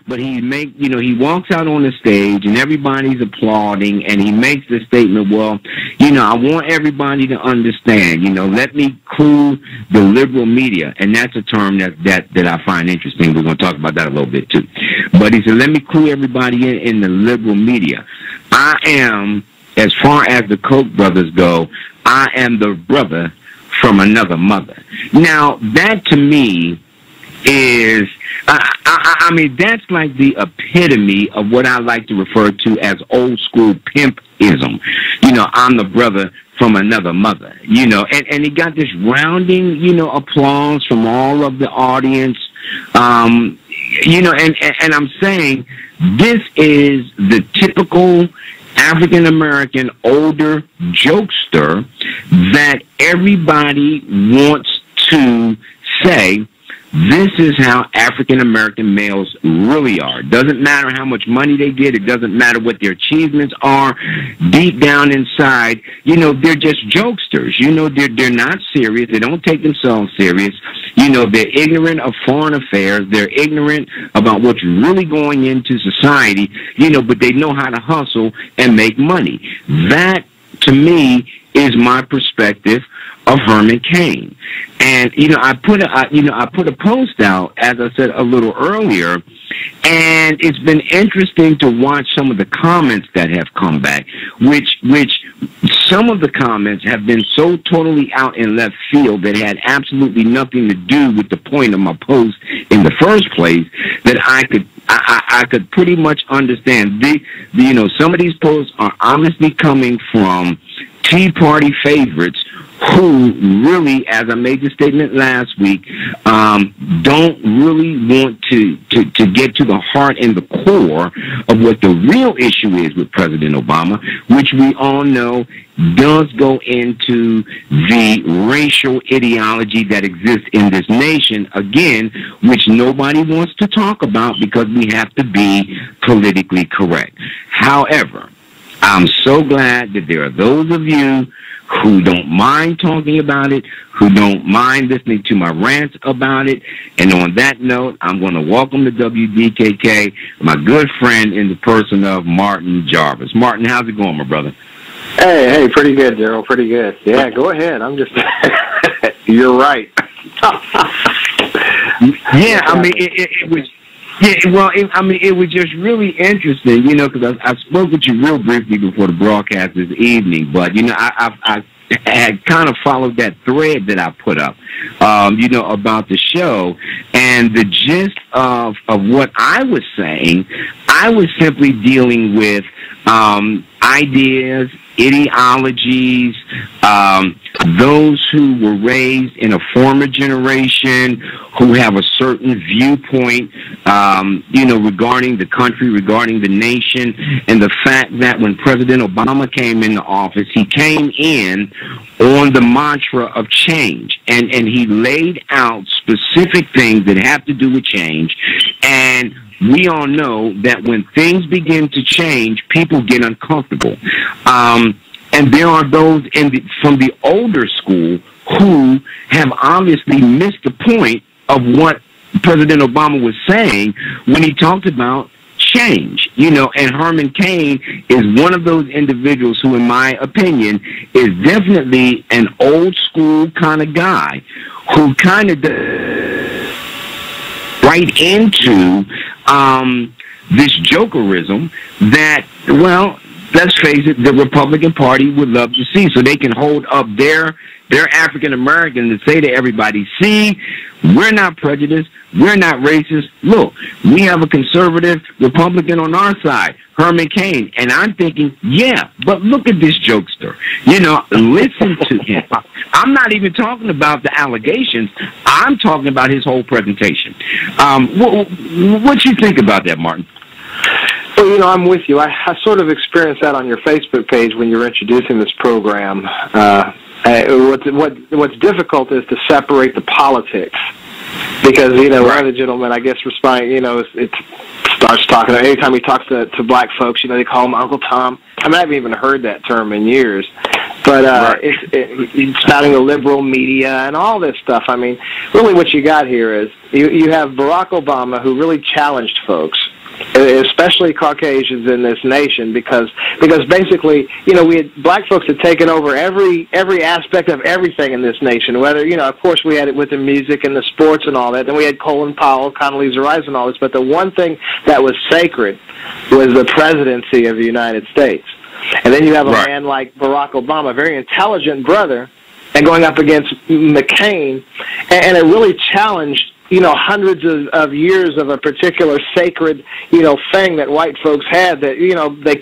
But he walks out on the stage and everybody's applauding, and he makes the statement, well, I want everybody to understand, let me clue the liberal media. And that's a term that I find interesting. We're going to talk about that a little bit too. But he said, let me clue everybody in the liberal media. I am, as far as the Koch brothers go, I am the brother from another mother. Now, that to me is, I mean, that's like the epitome of what I like to refer to as old school pimpism. I'm the brother from another mother, and he got this rounding, applause from all of the audience, and I'm saying this is the typical African-American older jokester that everybody wants to say, this is how African-American males really are. It doesn't matter how much money they get. It doesn't matter what their achievements are. Deep down inside, they're just jokesters. They're not serious. They don't take themselves serious. They're ignorant of foreign affairs. They're ignorant about what's really going into society, but they know how to hustle and make money. That, to me, is my perspective of Herman Cain. And, I put a post out, as I said a little earlier, and it's been interesting to watch some of the comments that have come back, which some of the comments have been so totally out in left field that had absolutely nothing to do with the point of my post in the first place, that I could pretty much understand. Some of these posts are honestly coming from Tea Party favorites who really, as I made the statement last week, don't really want to get to the heart and the core of what the real issue is with President Obama, which we all know does go into the racial ideology that exists in this nation, again, which nobody wants to talk about because we have to be politically correct. However, I'm so glad that there are those of you who don't mind talking about it, who don't mind listening to my rants about it. And on that note, I'm going to welcome to WDKK my good friend in the person of Martin Jarvis. Martin, how's it going, my brother? Hey, pretty good, Darryl, pretty good. Yeah, go ahead. I'm just, you're right. Yeah, I mean, it was... Yeah, well, it was just really interesting, because I spoke with you real briefly before the broadcast this evening, but, I had kind of followed that thread that I put up, about the show, and the gist of what I was saying, I was simply dealing with ideas, ideologies, those who were raised in a former generation, who have a certain viewpoint, regarding the country, regarding the nation, and the fact that when President Obama came into office, he came in on the mantra of change, and he laid out specific things that have to do with change, and we all know that when things begin to change, people get uncomfortable. And there are those from the older school who have obviously missed the point of what President Obama was saying when he talked about change. And Herman Cain is one of those individuals who, in my opinion, is definitely an old school kind of guy who kind of right into this jokerism that, well, let's face it, the Republican Party would love to see, so they can hold up their African Americans and say to everybody, see, we're not prejudiced, we're not racist. Look, we have a conservative Republican on our side, Herman Cain. And I'm thinking, yeah, but look at this jokester. Listen to him. I'm not even talking about the allegations. I'm talking about his whole presentation. What you think about that, Martin? Well, I'm with you. I sort of experienced that on your Facebook page when you were introducing this program. What's difficult is to separate the politics, because one of the gentlemen, I guess, responding, it starts talking. Anytime he talks to black folks, they call him Uncle Tom. I haven't even heard that term in years. But it's spouting the liberal media and all this stuff. I mean, really what you got here is you have Barack Obama, who really challenged folks, especially Caucasians in this nation, because basically, we had black folks had taken over every aspect of everything in this nation. Whether, of course, we had it with the music and the sports and all that. Then we had Colin Powell, Condoleezza Rice, and all this. But the one thing that was sacred was the presidency of the United States. And then you have a man like Barack Obama, a very intelligent brother, and going up against McCain, and it really challenged, hundreds of years of a particular sacred, thing that white folks had that,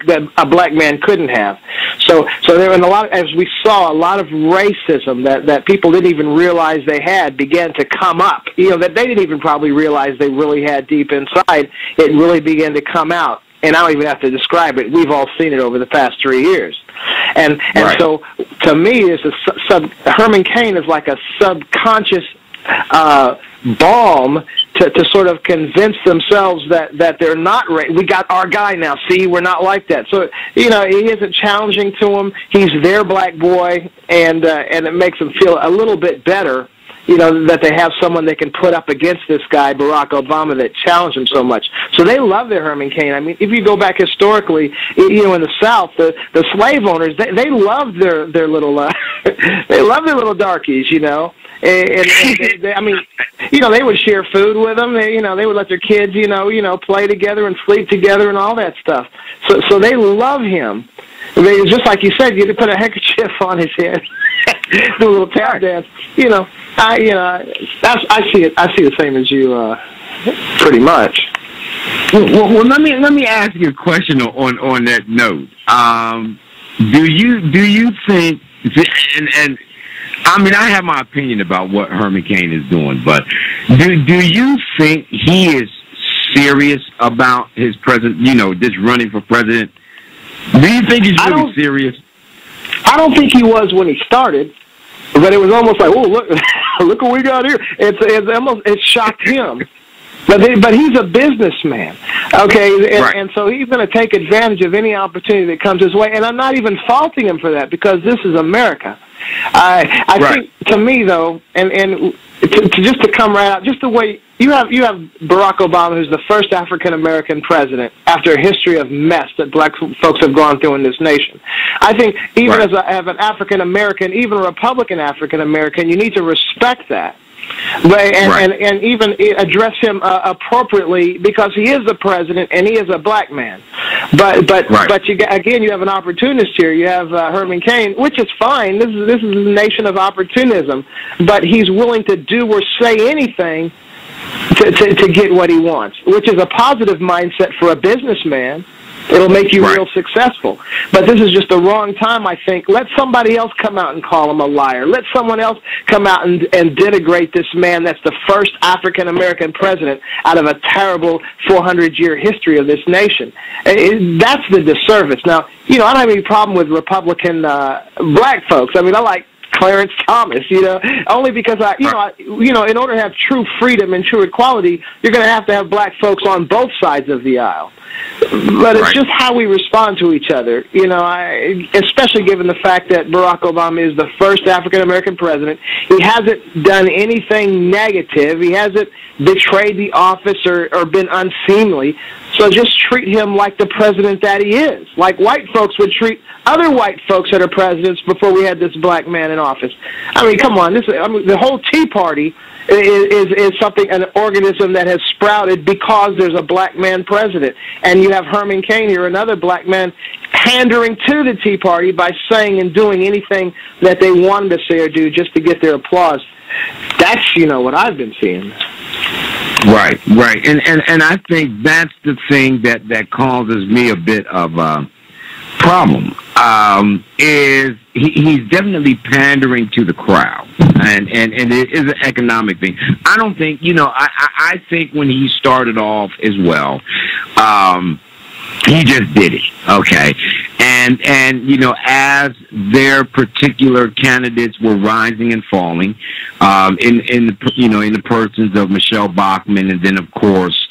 that a black man couldn't have. So there were as we saw, a lot of racism that people didn't even realize they had began to come up, that they didn't even probably realize they really had deep inside. It really began to come out. And I don't even have to describe it. We've all seen it over the past 3 years. And so, to me, Herman Cain is like a subconscious balm to sort of convince themselves that they're not we got our guy now. See, we're not like that. So, he isn't challenging to them. He's their black boy, and it makes them feel a little bit better, that they have someone they can put up against this guy, Barack Obama, that challenged him so much. So they love their Herman Cain. I mean, if you go back historically, in the South, the slave owners, they loved their little, they loved their little darkies, And they, I mean, they would share food with them. They would let their kids, play together and sleep together and all that stuff. So they love him. I mean, just like you said, you could put a handkerchief on his head, do a little tap dance. I see it. I see the same as you, pretty much. Well, let me ask you a question on that note. Do you think? And I mean, I have my opinion about what Herman Cain is doing, but do you think he is serious about his this running for president? Do you think he's really serious? I don't think he was when he started, but it was almost like, oh, look what we got here. It shocked him. But he's a businessman, okay, and so he's going to take advantage of any opportunity that comes his way. And I'm not even faulting him for that, because this is America. I think, to me though, and to come right out, just the way you have Barack Obama, who's the first African American president after a history of mess that black folks have gone through in this nation. I think even as an African American, even a Republican African American, you need to respect that. And even address him appropriately, because he is the president and he is a black man. But you have an opportunist here. You have Herman Cain, which is fine. This is a nation of opportunism, but he's willing to do or say anything to get what he wants, which is a positive mindset for a businessman. It'll make you real successful. But this is just the wrong time, I think. Let somebody else come out and call him a liar. Let someone else come out and denigrate this man that's the first African-American president out of a terrible 400-year history of this nation. That's the disservice. Now, I don't have any problem with Republican black folks. I mean, I like Clarence Thomas, only because in order to have true freedom and true equality, you're going to have black folks on both sides of the aisle. But it's just how we respond to each other, especially given the fact that Barack Obama is the first African-American president. He hasn't done anything negative. He hasn't betrayed the office or been unseemly. So just treat him like the president that he is, like white folks would treat other white folks that are presidents before we had this black man in office. I mean, come on, the whole Tea Party is something, an organism that has sprouted because there's a black man president. And you have Herman Cain here, another black man, pandering to the Tea Party by saying and doing anything that they want him to say or do just to get their applause. That's, what I've been seeing. Right. And I think that's the thing that causes me a bit of a problem, is he's definitely pandering to the crowd, and it is an economic thing. I don't think, I think when he started off as well, he just did it, okay? And as their particular candidates were rising and falling, in the persons of Michelle Bachmann, and then of course,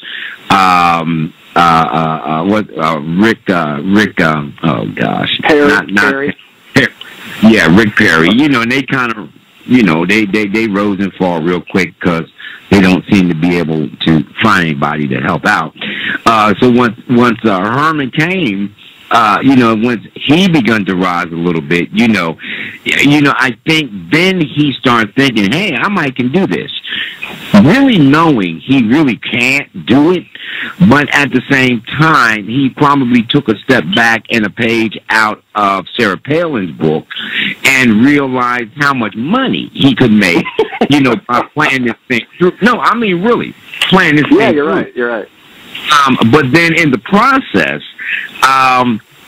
Rick, oh gosh, Perry. Yeah, Rick Perry. You know, and they kind of, you know, they rose and fall real quick because they don't seem to be able to find anybody to help out. So once Herman Cain, you know, once he begun to rise a little bit, you know, I think then he started thinking, hey, I might can do this. Really knowing he really can't do it, but at the same time, he probably took a step back and a page out of Sarah Palin's book and realized how much money he could make, you know, by playing this thing through. No, I mean, really, playing this thing through. Yeah, you're right. But then in the process,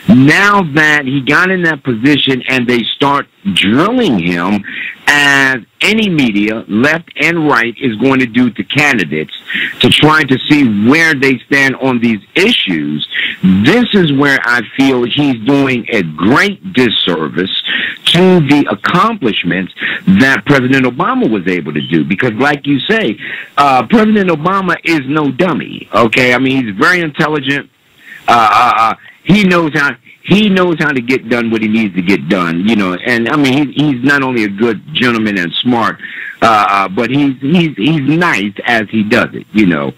now that he got in that position and they start drilling him, as any media, left and right, is going to do to candidates to try to see where they stand on these issues, this is where I feel he's doing a great disservice to the accomplishments that President Obama was able to do. Because like you say, President Obama is no dummy, okay? I mean, he's very intelligent. He knows how to get done what he needs to get done, you know. And I mean, he's not only a good gentleman and smart, but he's nice as he does it, you know,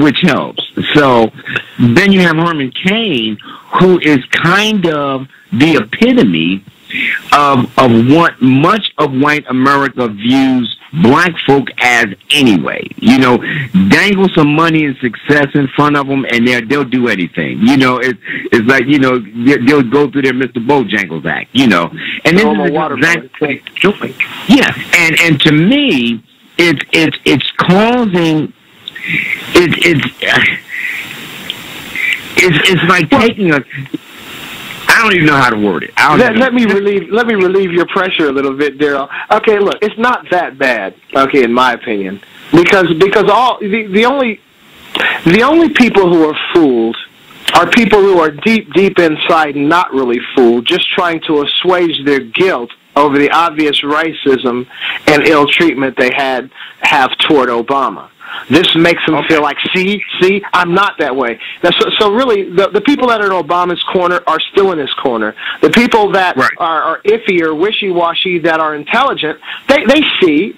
which helps. So then you have Herman Cain, who is kind of the epitome of what much of white America views black folk as anyway. You know, dangle some money and success in front of them, and they'll do anything. You know, it's like, you know, they'll go through their Mr. Bojangles act. You know, and this is exactly doing. Yeah, and to me, it's causing it's like taking a. I don't even know how to word it. Let me relieve your pressure a little bit, Darryl. Okay, look, it's not that bad. Okay, in my opinion, because all the only people who are fooled are people who are deep inside not really fooled, just trying to assuage their guilt over the obvious racism and ill treatment they have toward Obama. This makes them feel like, see, I'm not that way. Now, so really, the people that are in Obama's corner are still in his corner. The people that are iffy or wishy-washy that are intelligent, they see.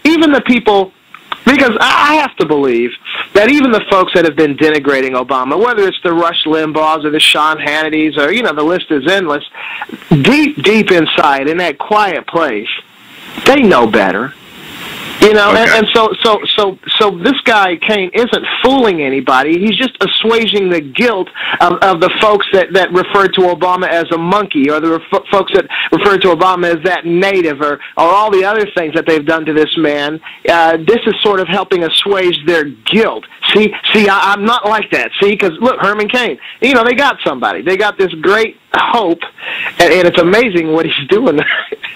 Even the people, because I have to believe that even the folks that have been denigrating Obama, whether it's the Rush Limbaughs or the Sean Hannitys or, you know, the list is endless, deep inside in that quiet place, they know better. You know, and so this guy, Cain, isn't fooling anybody. He's just assuaging the guilt of the folks that refer to Obama as a monkey, or the folks that refer to Obama as that native, or all the other things that they've done to this man. This is sort of helping assuage their guilt. See, I'm not like that. See, because look, Herman Cain, you know, they got somebody. They got this great hope, and it's amazing what he's doing.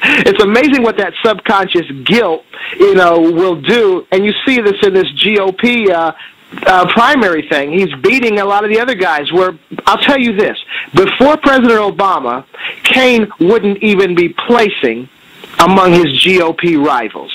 It's amazing what that subconscious guilt, you know, will do. And you see this in this GOP primary thing. He's beating a lot of the other guys. Where I'll tell you this: before President Obama, Cain wouldn't even be placing among his GOP rivals.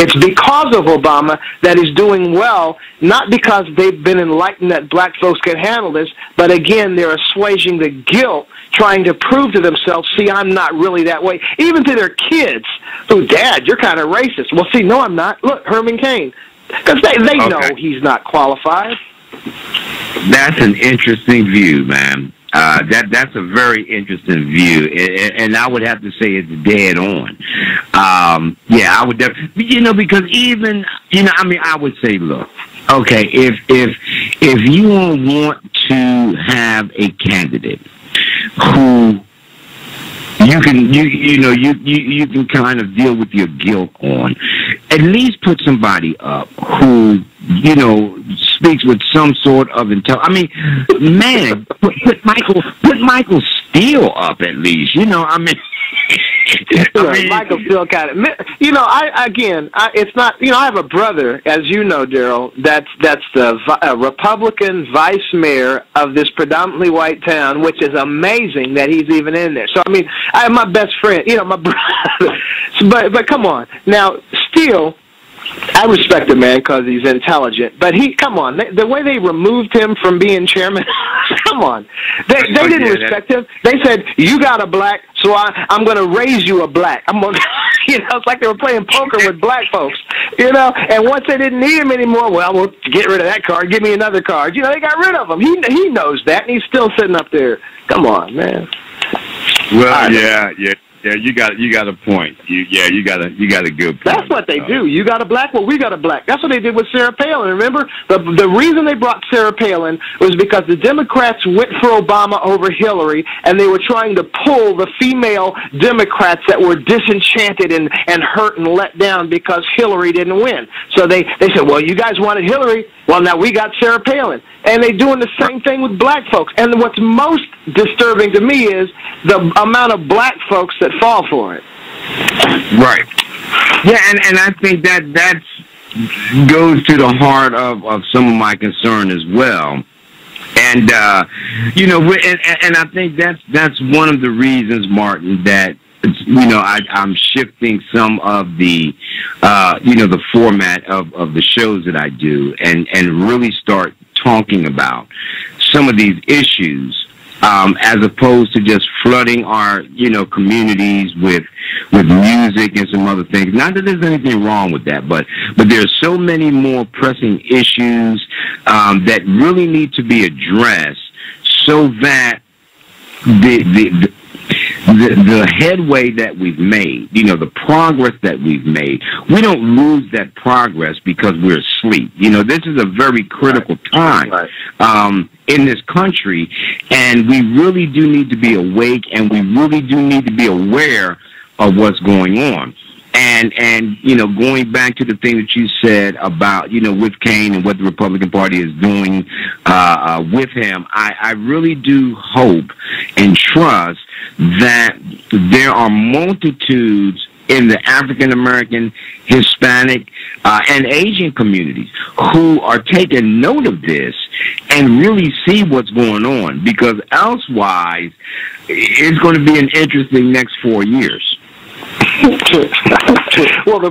It's because of Obama that he's doing well, not because they've been enlightened that black folks can handle this, but again, they're assuaging the guilt, trying to prove to themselves, see, I'm not really that way. Even to their kids, oh, Dad, you're kind of racist. Well, see, no, I'm not. Look, Herman Cain. Because they know he's not qualified. That's an interesting view, man. That's a very interesting view, and I would have to say it's dead on. Yeah, I would definitely, you know, because even, you know, I mean, I would say, look, okay, if you want to have a candidate who you can kind of deal with your guilt on, at least put somebody up who, you know, speaks with some sort of intelligence. I mean, man, put Michael Steele up at least. You know, I mean, Michael Steele kind of. You know, it's not. You know, I have a brother, as you know, Darryl. That's the Republican vice mayor of this predominantly white town, which is amazing that he's even in there. So I mean, I have my best friend. You know, my brother. But come on, now Steele I respect the man because he's intelligent, but come on, the way they removed him from being chairman, come on. They didn't respect him. They said, you got a black, so I'm going to raise you a black. I'm going to, it's like they were playing poker with black folks, and once they didn't need him anymore, well, we'll get rid of that card, give me another card. They got rid of him. He knows that, and he's still sitting up there. Come on, man. Well, yeah. Yeah, you got a point. You got a good point. That's what they do. You got a black, well, we got a black. That's what they did with Sarah Palin. Remember, the reason they brought Sarah Palin was because the Democrats went for Obama over Hillary, and they were trying to pull the female Democrats that were disenchanted and hurt and let down because Hillary didn't win. So they said, well, you guys wanted Hillary. Well, now we got Sarah Palin. And they're doing the same thing with black folks. And what's most disturbing to me is the amount of black folks that fall for it. Right. Yeah, and I think that goes to the heart of some of my concern as well. And and I think that's one of the reasons, Martin, that I'm shifting some of the the format of the shows that I do and really start talking about some of these issues as opposed to just flooding our communities with music and some other things. Not that there's anything wrong with that, but there's so many more pressing issues that really need to be addressed so that the headway that we've made, the progress that we've made, we don't lose that progress because we're asleep. This is a very critical time in this country, and we really do need to be awake, and we really do need to be aware of what's going on. And going back to the thing that you said about, with Cain and what the Republican Party is doing with him, I really do hope and trust that there are multitudes in the African American, Hispanic, and Asian communities who are taking note of this and really see what's going on, because elsewise it's going to be an interesting next 4 years. Well, the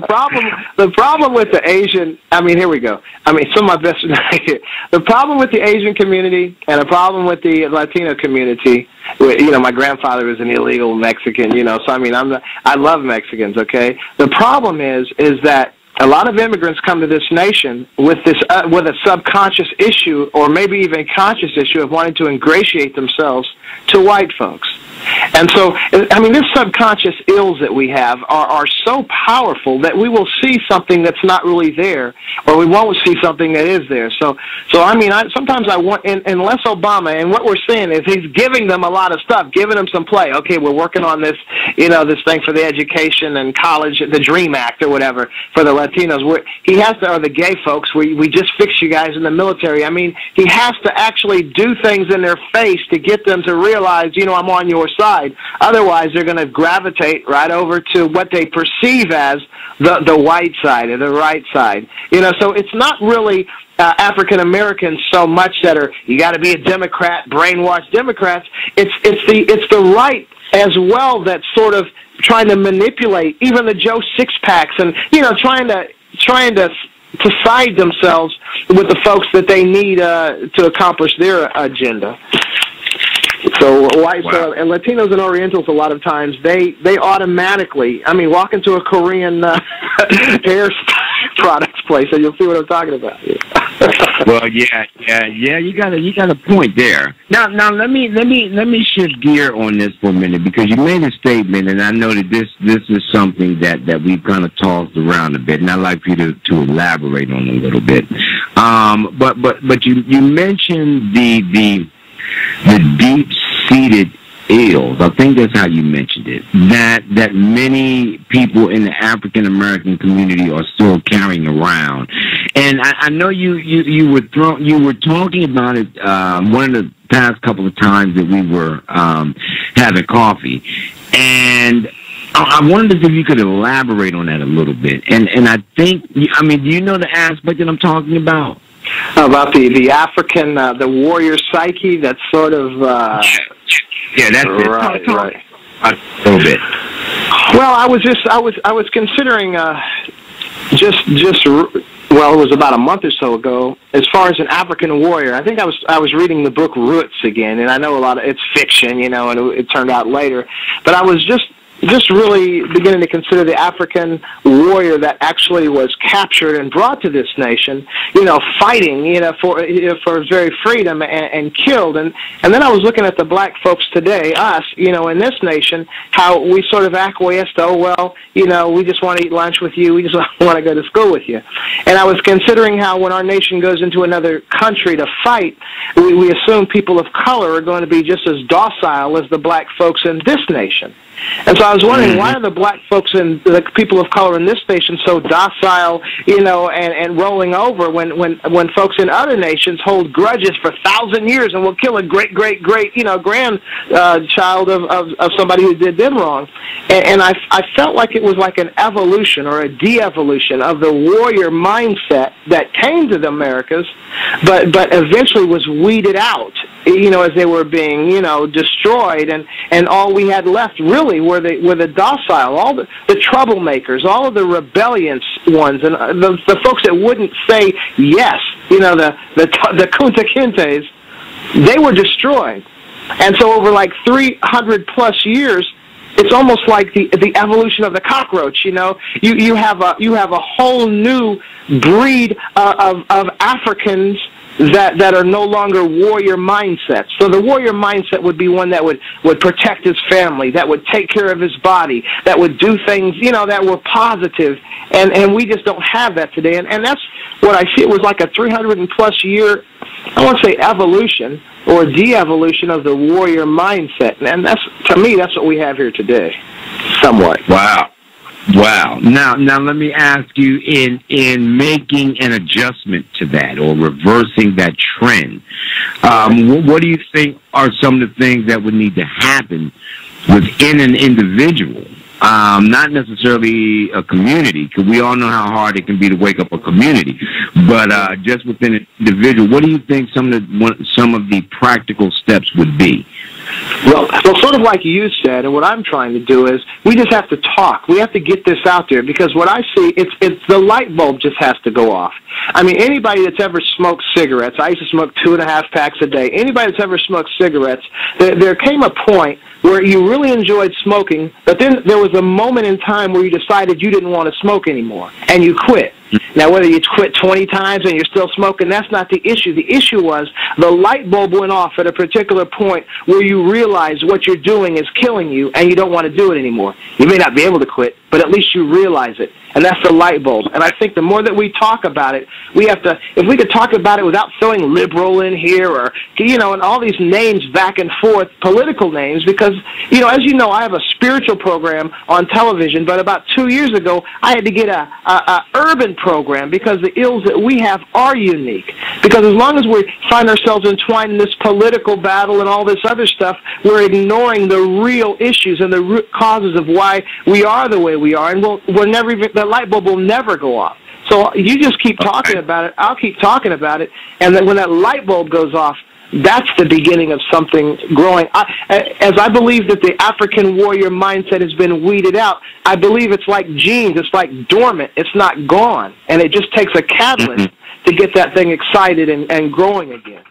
problem with the Asian, here we go. Some of my best, the problem with the Asian community and the problem with the Latino community, my grandfather was an illegal Mexican, so I love Mexicans, okay? The problem is that a lot of immigrants come to this nation with with a subconscious issue, or maybe even conscious issue, of wanting to ingratiate themselves to white folks. And so, this subconscious ills that we have are so powerful that we will see something that's not really there, or we won't see something that is there. Sometimes I want, unless Obama, and what we're seeing is he's giving them a lot of stuff, giving them some play. Okay, we're working on this, this thing for the education and college, the DREAM Act or whatever, for the Latinos. He has to, or the gay folks, we just fix you guys in the military. He has to actually do things in their face to get them to realize, I'm on your side. Otherwise, they're going to gravitate right over to what they perceive as the white side or the right side. So it's not really African Americans so much that are, you got to be a Democrat, brainwashed Democrats. It's the right as well that's sort of trying to manipulate even the Joe Sixpacks and trying to side themselves with the folks that they need to accomplish their agenda. So and Latinos and Orientals, a lot of times, they automatically, walk into a Korean hair products place, and you'll see what I'm talking about. Well, yeah, you got a point there. Now let me shift gear on this for a minute, because you made a statement, and I know that this is something that we've kind of tossed around a bit, and I'd like for you to elaborate on a little bit. But you mentioned the deep-seated ills. I think that's how you mentioned it. That many people in the African American community are still carrying around, and I know you were talking about it one of the past couple of times that we were having coffee, and I wondered if you could elaborate on that a little bit. And I think, do you know the aspect that I'm talking about? About the African, the warrior psyche, that's sort of... yeah, that's it. Right. A little bit. Well, I was considering well, it was about a month or so ago. As far as an African warrior, I think I was reading the book Roots again, and I know it's fiction, and it turned out later, but I was just really beginning to consider the African warrior that actually was captured and brought to this nation, fighting, for his very freedom and killed. And then I was looking at the black folks today, us, in this nation, how we sort of acquiesced, we just want to eat lunch with you, we just want to go to school with you. And I was considering how when our nation goes into another country to fight, we assume people of color are going to be just as docile as the black folks in this nation. And so I was wondering, why are the black folks and the people of color in this nation so docile, and rolling over when folks in other nations hold grudges for 1,000 years and will kill a great grandchild of somebody who did them wrong. And I felt like it was like an evolution or a de-evolution of the warrior mindset that came to the Americas, but eventually was weeded out, as they were being, destroyed, and all we had left really were the docile, all the troublemakers, all of the rebellious ones, and the folks that wouldn't say yes, the Kunta Kintes, they were destroyed. And so over like 300 plus years, it's almost like the evolution of the cockroach. You have a whole new breed of Africans that are no longer warrior mindsets. So the warrior mindset would be one that would protect his family, that would take care of his body, that would do things, that were positive. And we just don't have that today. And that's what I see. It was like a 300 plus year, I won't say evolution or de-evolution of the warrior mindset. And to me, that's what we have here today, somewhat. Wow. Now let me ask you, in making an adjustment to that or reversing that trend, what do you think are some of the things that would need to happen within an individual? Not necessarily a community, because we all know how hard it can be to wake up a community, but just within an individual, what do you think some of the practical steps would be? Well, sort of like you said, and what I'm trying to do is we just have to talk. We have to get this out there, because what I see, it's the light bulb just has to go off. I mean, anybody that's ever smoked cigarettes, I used to smoke 2.5 packs a day. Anybody that's ever smoked cigarettes, there came a point where you really enjoyed smoking, but then there was a moment in time where you decided you didn't want to smoke anymore, and you quit. Now, whether you quit 20 times and you're still smoking, that's not the issue. The issue was the light bulb went off at a particular point where you realize what you're doing is killing you and you don't want to do it anymore. You may not be able to quit, but at least you realize it. And that's the light bulb. And I think the more that we talk about it, we have to, if we could talk about it without throwing liberal in here or, and all these names back and forth, political names, because, as you know, I have a spiritual program on television, but about 2 years ago, I had to get a urban program because the ills that we have are unique. Because as long as we find ourselves entwined in this political battle and all this other stuff, we're ignoring the real issues and the root causes of why we are the way we are, and we'll never even, the light bulb will never go off. So you just keep talking about it, I'll keep talking about it, and then when that light bulb goes off, that's the beginning of something growing. As I believe that the African warrior mindset has been weeded out, I believe it's like genes. It's like dormant. It's not gone. And it just takes a catalyst to get that thing excited and growing again.